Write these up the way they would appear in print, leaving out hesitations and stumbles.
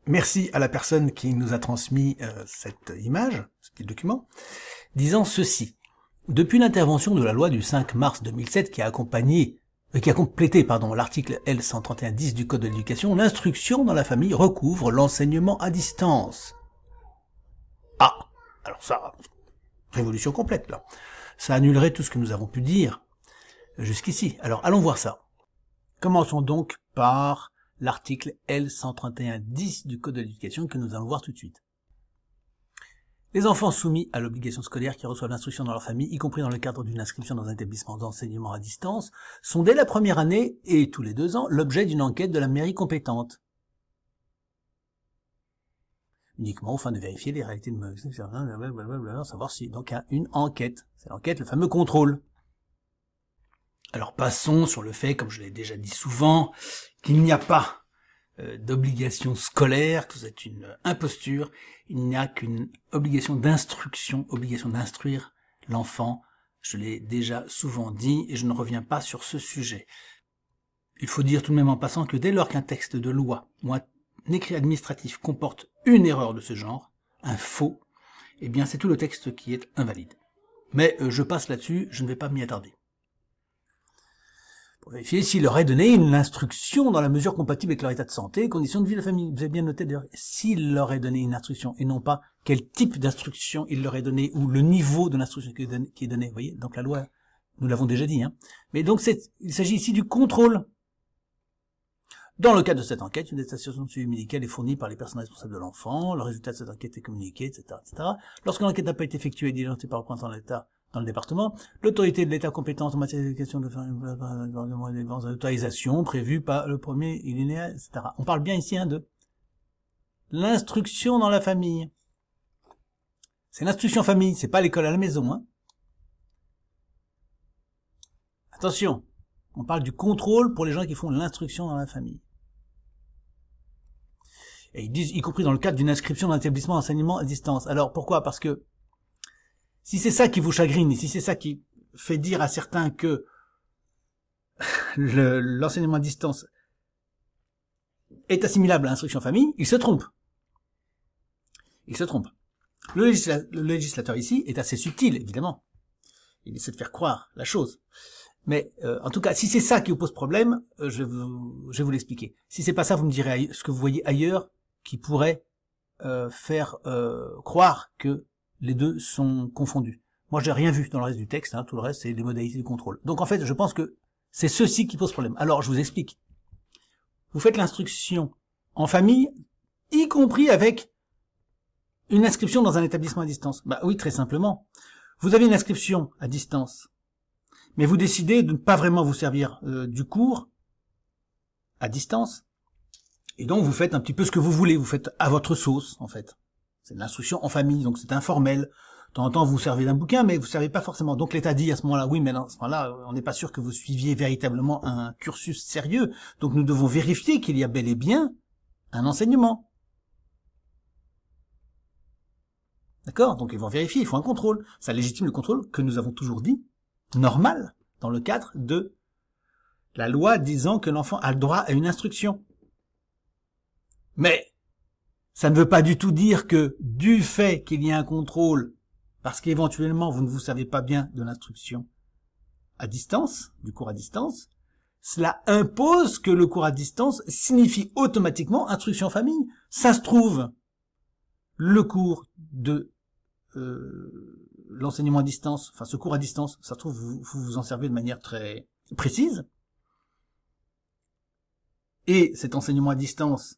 Merci à la personne qui nous a transmis cette image, ce petit document, disant ceci. Depuis l'intervention de la loi du 5 mars 2007 qui a complété l'article L131-10 du Code de l'éducation, l'instruction dans la famille recouvre l'enseignement à distance. Ah, alors ça, révolution complète là. Ça annulerait tout ce que nous avons pu dire jusqu'ici. Alors allons voir ça. Commençons donc par l'article L131-10 du Code de l'éducation que nous allons voir tout de suite. Les enfants soumis à l'obligation scolaire qui reçoivent l'instruction dans leur famille, y compris dans le cadre d'une inscription dans un établissement d'enseignement à distance, sont dès la première année et tous les 2 ans l'objet d'une enquête de la mairie compétente. Uniquement afin de vérifier les réalités de savoir si. Donc il y a une enquête. C'est l'enquête, le fameux contrôle. Alors passons sur le fait, comme je l'ai déjà dit souvent, qu'il n'y a pas d'obligation scolaire, que c'est une imposture, il n'y a qu'une obligation d'instruction, obligation d'instruire l'enfant. Je l'ai déjà souvent dit et je ne reviens pas sur ce sujet. Il faut dire tout de même en passant que dès lors qu'un texte de loi ou un écrit administratif comporte une erreur de ce genre, un faux, eh bien c'est tout le texte qui est invalide. Mais je passe là-dessus, je ne vais pas m'y attarder. Pour vérifier s'il leur est donné une instruction dans la mesure compatible avec leur état de santé, conditions de vie de la famille. Vous avez bien noté d'ailleurs, s'il leur est donné une instruction, et non pas quel type d'instruction il leur est donné, ou le niveau de l'instruction qui est donné. Vous voyez, donc la loi, nous l'avons déjà dit. Hein. Mais donc il s'agit ici du contrôle. Dans le cadre de cette enquête, une attestation de suivi médical est fournie par les personnes responsables de l'enfant, le résultat de cette enquête est communiqué, etc. etc. Lorsque l'enquête n'a pas été effectuée et diligentée par le représentant de l'État dans le département, l'autorité de l'État compétente en matière d'éducation de l'autorisation prévue par le premier alinéa, etc. On parle bien ici de l'instruction dans la famille. C'est l'instruction famille, c'est pas l'école à la maison. Hein. Attention, on parle du contrôle pour les gens qui font l'instruction dans la famille. Et ils disent, y compris dans le cadre d'une inscription dans un établissement d'enseignement à distance. Alors pourquoi? Parce que si c'est ça qui vous chagrine, et si c'est ça qui fait dire à certains que l'enseignement à distance est assimilable à l'instruction famille, ils se trompent. Ils se trompent. Le législateur ici est assez subtil, évidemment. Il essaie de faire croire la chose. Mais en tout cas, si c'est ça qui vous pose problème, je vais vous l'expliquer. Si c'est pas ça, vous me direz ce que vous voyez ailleurs qui pourrait faire croire que les deux sont confondus. Moi, j'ai rien vu dans le reste du texte, tout le reste, c'est les modalités du contrôle. Donc, en fait, je pense que c'est ceci qui pose problème. Alors, je vous explique. Vous faites l'instruction en famille, y compris avec une inscription dans un établissement à distance. Bah oui, très simplement. Vous avez une inscription à distance, mais vous décidez de ne pas vraiment vous servir du cours à distance, et donc vous faites un petit peu ce que vous voulez, vous faites à votre sauce, en fait. C'est de l'instruction en famille, donc c'est informel. De temps en temps, vous vous servez d'un bouquin, mais vous ne servez pas forcément. Donc l'État dit à ce moment-là, oui, mais à ce moment-là, on n'est pas sûr que vous suiviez véritablement un cursus sérieux. Donc nous devons vérifier qu'il y a bel et bien un enseignement. D'accord? Donc ils vont vérifier, il faut un contrôle. Ça légitime le contrôle que nous avons toujours dit, normal, dans le cadre de la loi disant que l'enfant a le droit à une instruction. Mais ça ne veut pas du tout dire que du fait qu'il y ait un contrôle, parce qu'éventuellement vous ne vous savez pas bien de l'instruction à distance, du cours à distance, cela impose que le cours à distance signifie automatiquement instruction en famille. Ça se trouve, le cours de l'enseignement à distance, enfin ce cours à distance, ça se trouve vous vous en servez de manière très précise, et cet enseignement à distance,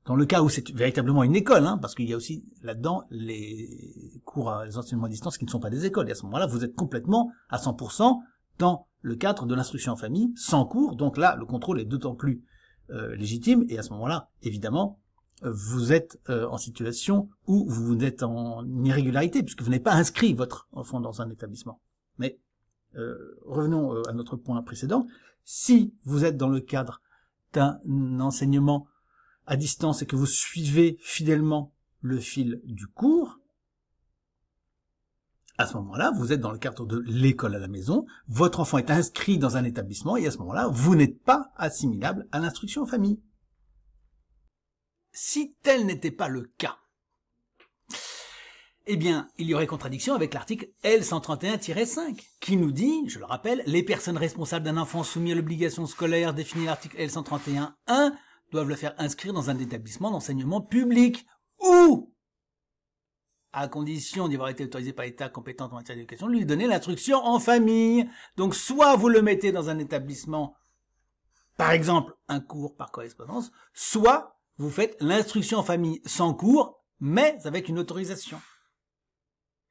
dans le cas où c'est véritablement une école, parce qu'il y a aussi là-dedans les cours, les enseignements à distance qui ne sont pas des écoles. Et à ce moment-là, vous êtes complètement à 100% dans le cadre de l'instruction en famille, sans cours. Donc là, le contrôle est d'autant plus légitime. Et à ce moment-là, évidemment, vous êtes en situation où vous êtes en irrégularité, puisque vous n'avez pas inscrit votre enfant dans un établissement. Mais revenons à notre point précédent. Si vous êtes dans le cadre d'un enseignement à distance et que vous suivez fidèlement le fil du cours, à ce moment-là, vous êtes dans le cadre de l'école à la maison, votre enfant est inscrit dans un établissement et à ce moment-là, vous n'êtes pas assimilable à l'instruction en famille. Si tel n'était pas le cas, eh bien, il y aurait contradiction avec l'article L131-5, qui nous dit, je le rappelle, les personnes responsables d'un enfant soumis à l'obligation scolaire définie à l'article L131-1 doivent le faire inscrire dans un établissement d'enseignement public ou, à condition d'y avoir été autorisé par l'État compétent en matière d'éducation, lui donner l'instruction en famille. Donc, soit vous le mettez dans un établissement, par exemple, un cours par correspondance, soit vous faites l'instruction en famille sans cours, mais avec une autorisation.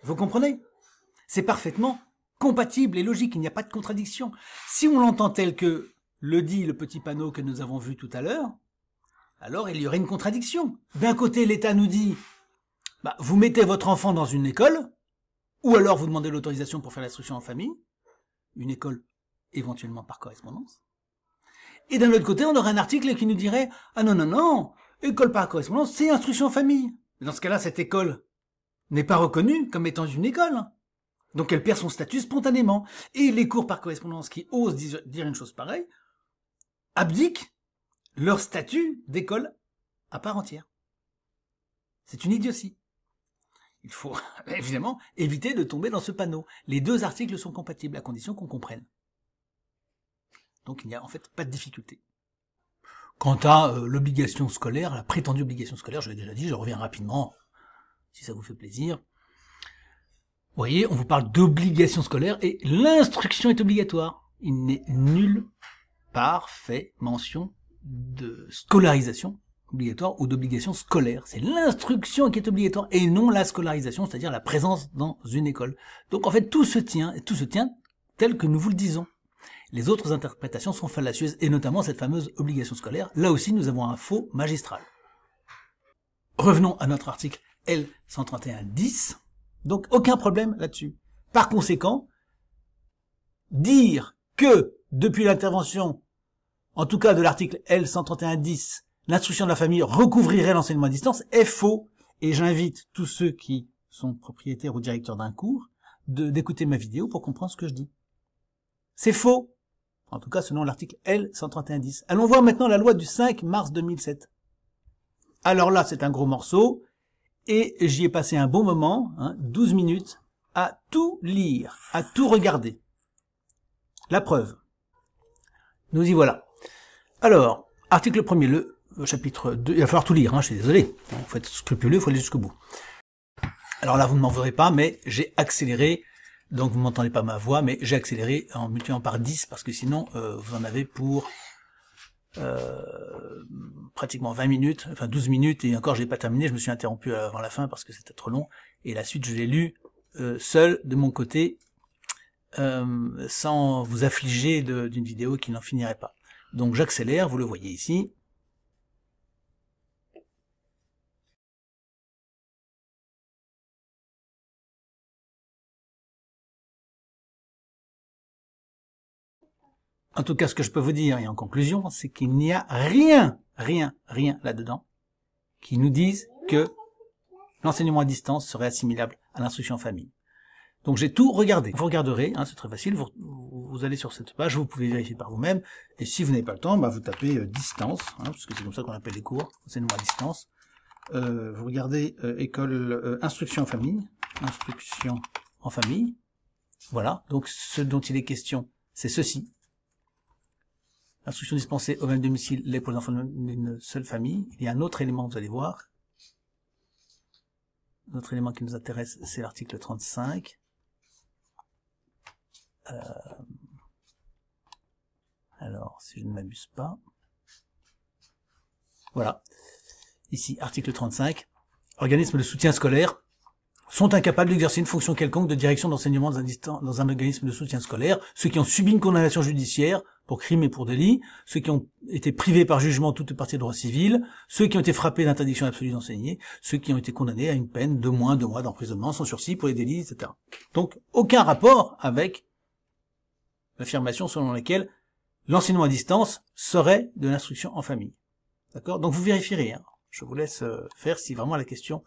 Vous comprenez? C'est parfaitement compatible et logique, il n'y a pas de contradiction. Si on l'entend tel que le dit le petit panneau que nous avons vu tout à l'heure, alors il y aurait une contradiction. D'un côté, l'État nous dit, vous mettez votre enfant dans une école, ou alors vous demandez l'autorisation pour faire l'instruction en famille, une école éventuellement par correspondance. Et d'un autre côté, on aurait un article qui nous dirait, ah non, non, non, école par correspondance, c'est instruction en famille. Mais dans ce cas-là, cette école n'est pas reconnue comme étant une école. Donc elle perd son statut spontanément. Et les cours par correspondance qui osent dire une chose pareille, abdiquent leur statut d'école à part entière. C'est une idiotie. Il faut évidemment éviter de tomber dans ce panneau. Les deux articles sont compatibles à condition qu'on comprenne. Donc il n'y a en fait pas de difficulté. Quant à l'obligation scolaire, la prétendue obligation scolaire, je l'ai déjà dit, je reviens rapidement, si ça vous fait plaisir. Vous voyez, on vous parle d'obligation scolaire et l'instruction est obligatoire. Il n'est nulle part fait mention de scolarisation obligatoire ou d'obligation scolaire. C'est l'instruction qui est obligatoire et non la scolarisation, c'est-à-dire la présence dans une école. Donc en fait, tout se tient tel que nous vous le disons. Les autres interprétations sont fallacieuses, et notamment cette fameuse obligation scolaire. Là aussi, nous avons un faux magistral. Revenons à notre article L131-10. Donc, aucun problème là-dessus. Par conséquent, dire que, depuis l'intervention, en tout cas de l'article L131-10, l'instruction de la famille recouvrirait l'enseignement à distance est faux. Et j'invite tous ceux qui sont propriétaires ou directeurs d'un cours d'écouter ma vidéo pour comprendre ce que je dis. C'est faux. En tout cas, selon l'article L131-10. Allons voir maintenant la loi du 5 mars 2007. Alors là, c'est un gros morceau, et j'y ai passé un bon moment, 12 minutes, à tout lire, à tout regarder. La preuve. Nous y voilà. Alors, article 1er, le chapitre 2, il va falloir tout lire, je suis désolé. Il faut être scrupuleux, il faut aller jusqu'au bout. Alors là, vous ne m'en voudrez pas, mais j'ai accéléré. Donc vous m'entendez pas ma voix, mais j'ai accéléré en multipliant par 10, parce que sinon vous en avez pour pratiquement 20 minutes, enfin 12 minutes, et encore j'ai pas terminé, je me suis interrompu avant la fin parce que c'était trop long, et la suite je l'ai lu seul de mon côté, sans vous affliger d'une vidéo qui n'en finirait pas. Donc j'accélère, vous le voyez ici. En tout cas, ce que je peux vous dire, et en conclusion, c'est qu'il n'y a rien là-dedans qui nous dise que l'enseignement à distance serait assimilable à l'instruction en famille. Donc j'ai tout regardé. Vous regarderez, c'est très facile, vous allez sur cette page, vous pouvez vérifier par vous-même, et si vous n'avez pas le temps, vous tapez distance, parce que c'est comme ça qu'on appelle les cours, enseignement à distance. Vous regardez école instruction en famille, voilà, donc ce dont il est question, c'est ceci. Instruction dispensée au même domicile, les pour les enfants d'une seule famille. Il y a un autre élément, vous allez voir. L'autre élément qui nous intéresse, c'est l'article 35. Alors, si je ne m'abuse pas. Voilà. Ici, article 35. Organismes de soutien scolaire sont incapables d'exercer une fonction quelconque de direction d'enseignement dans un organisme de soutien scolaire, ceux qui ont subi une condamnation judiciaire pour crime et pour délit, ceux qui ont été privés par jugement de toute partie de droit civil, ceux qui ont été frappés d'interdiction absolue d'enseigner, ceux qui ont été condamnés à une peine de moins de 2 mois d'emprisonnement sans sursis pour les délits, etc. Donc, aucun rapport avec l'affirmation selon laquelle l'enseignement à distance serait de l'instruction en famille. D'accord? Donc vous vérifierez, Je vous laisse faire si vraiment la question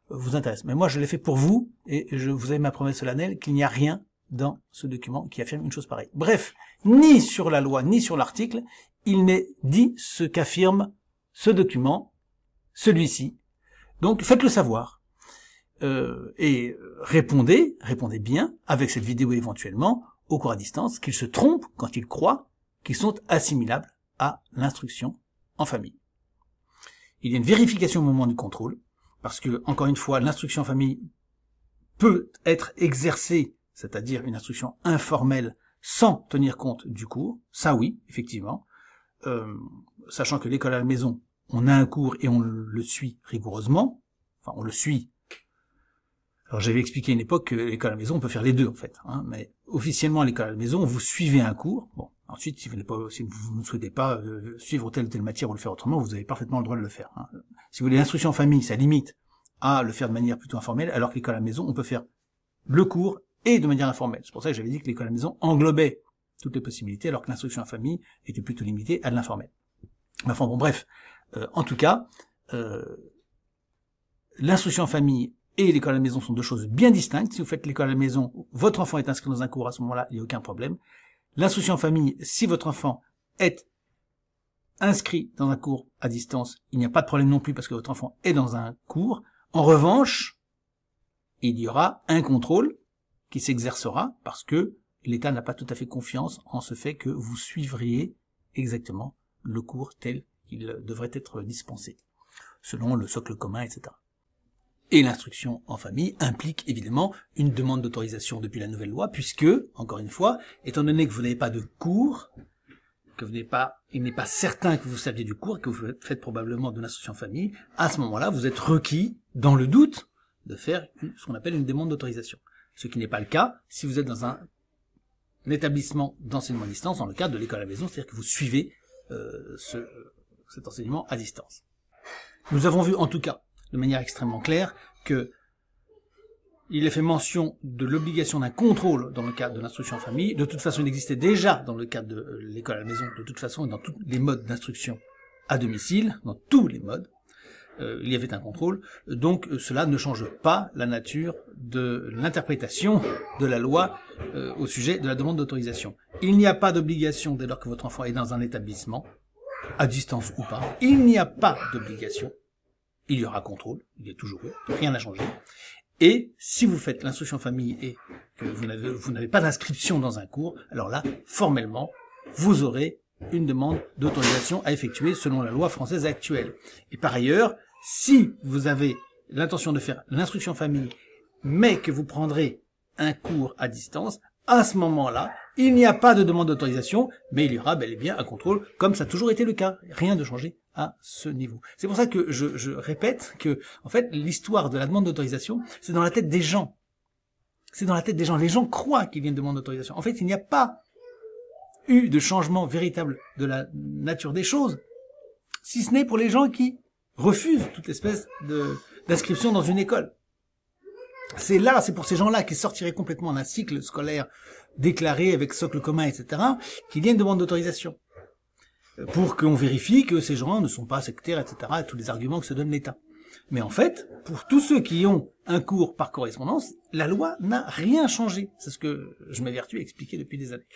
vous intéresse. Mais moi, je l'ai fait pour vous, et vous avez ma promesse solennelle qu'il n'y a rien dans ce document qui affirme une chose pareille. Bref, ni sur la loi, ni sur l'article, il n'est dit ce qu'affirme ce document, celui-ci. Donc faites-le savoir. Et répondez bien, avec cette vidéo éventuellement, au cours à distance, qu'ils se trompent quand ils croient qu'ils sont assimilables à l'instruction en famille. Il y a une vérification au moment du contrôle, parce que, encore une fois, l'instruction en famille peut être exercée, c'est-à-dire une instruction informelle, sans tenir compte du cours. Ça oui, effectivement. Sachant que l'école à la maison, on a un cours et on le suit rigoureusement. Enfin, on le suit. Alors j'avais expliqué à une époque que l'école à la maison, on peut faire les deux en fait. Hein, mais officiellement, à l'école à la maison, vous suivez un cours. Bon, ensuite, si vous ne souhaitez pas suivre telle ou telle matière ou le faire autrement, vous avez parfaitement le droit de le faire. Hein. Si vous voulez l'instruction en famille, ça limite à le faire de manière plutôt informelle, alors que l'école à la maison, on peut faire le cours et de manière informelle. C'est pour ça que j'avais dit que l'école à la maison englobait toutes les possibilités, alors que l'instruction en famille était plutôt limitée à de l'informel. Enfin bon, bref. En tout cas, l'instruction en famille et l'école à la maison sont deux choses bien distinctes. Si vous faites l'école à la maison, votre enfant est inscrit dans un cours, à ce moment-là, il n'y a aucun problème. L'instruction en famille, si votre enfant est inscrit dans un cours à distance, il n'y a pas de problème non plus parce que votre enfant est dans un cours. En revanche, il y aura un contrôle qui s'exercera parce que l'État n'a pas tout à fait confiance en ce fait que vous suivriez exactement le cours tel qu'il devrait être dispensé, selon le socle commun, etc. Et l'instruction en famille implique évidemment une demande d'autorisation depuis la nouvelle loi, puisque, encore une fois, étant donné que vous n'avez pas de cours, que il n'est pas certain que vous saviez du cours, que vous faites probablement de l'instruction en famille, à ce moment-là, vous êtes requis, dans le doute, de faire ce qu'on appelle une demande d'autorisation. Ce qui n'est pas le cas si vous êtes dans un établissement d'enseignement à distance, dans le cadre de l'école à la maison, c'est-à-dire que vous suivez cet enseignement à distance. Nous avons vu en tout cas, de manière extrêmement claire, que il est fait mention de l'obligation d'un contrôle dans le cadre de l'instruction en famille. De toute façon, il existait déjà dans le cadre de l'école à la maison, de toute façon, et dans tous les modes d'instruction à domicile, dans tous les modes, il y avait un contrôle. Donc cela ne change pas la nature de l'interprétation de la loi au sujet de la demande d'autorisation. Il n'y a pas d'obligation dès lors que votre enfant est dans un établissement, à distance ou pas. Il n'y a pas d'obligation. Il y aura contrôle, il y a toujours eu, rien n'a changé. Et si vous faites l'instruction en famille et que vous n'avez pas d'inscription dans un cours, alors là, formellement, vous aurez une demande d'autorisation à effectuer selon la loi française actuelle. Et par ailleurs, si vous avez l'intention de faire l'instruction en famille, mais que vous prendrez un cours à distance, à ce moment-là, il n'y a pas de demande d'autorisation, mais il y aura bel et bien un contrôle, comme ça a toujours été le cas. Rien de changé à ce niveau. C'est pour ça que je répète que, en fait, l'histoire de la demande d'autorisation, c'est dans la tête des gens. C'est dans la tête des gens. Les gens croient qu'il y a une demande d'autorisation. En fait, il n'y a pas eu de changement véritable de la nature des choses, si ce n'est pour les gens qui refusent toute espèce d'inscription dans une école. C'est pour ces gens-là qui sortiraient complètement d'un cycle scolaire déclaré avec socle commun, etc., qu'il y ait une demande d'autorisation. Pour qu'on vérifie que ces gens ne sont pas sectaires, etc., et tous les arguments que se donne l'État. Mais en fait, pour tous ceux qui ont un cours par correspondance, la loi n'a rien changé. C'est ce que je m'évertue à expliquer depuis des années.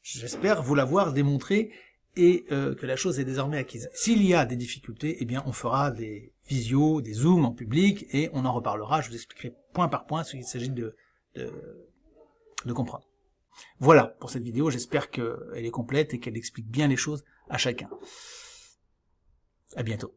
J'espère vous l'avoir démontré et que la chose est désormais acquise. S'il y a des difficultés, eh bien on fera des visios, des zooms en public et on en reparlera. Je vous expliquerai point par point ce qu'il s'agit de comprendre. Voilà pour cette vidéo, j'espère qu'elle est complète et qu'elle explique bien les choses à chacun. À bientôt.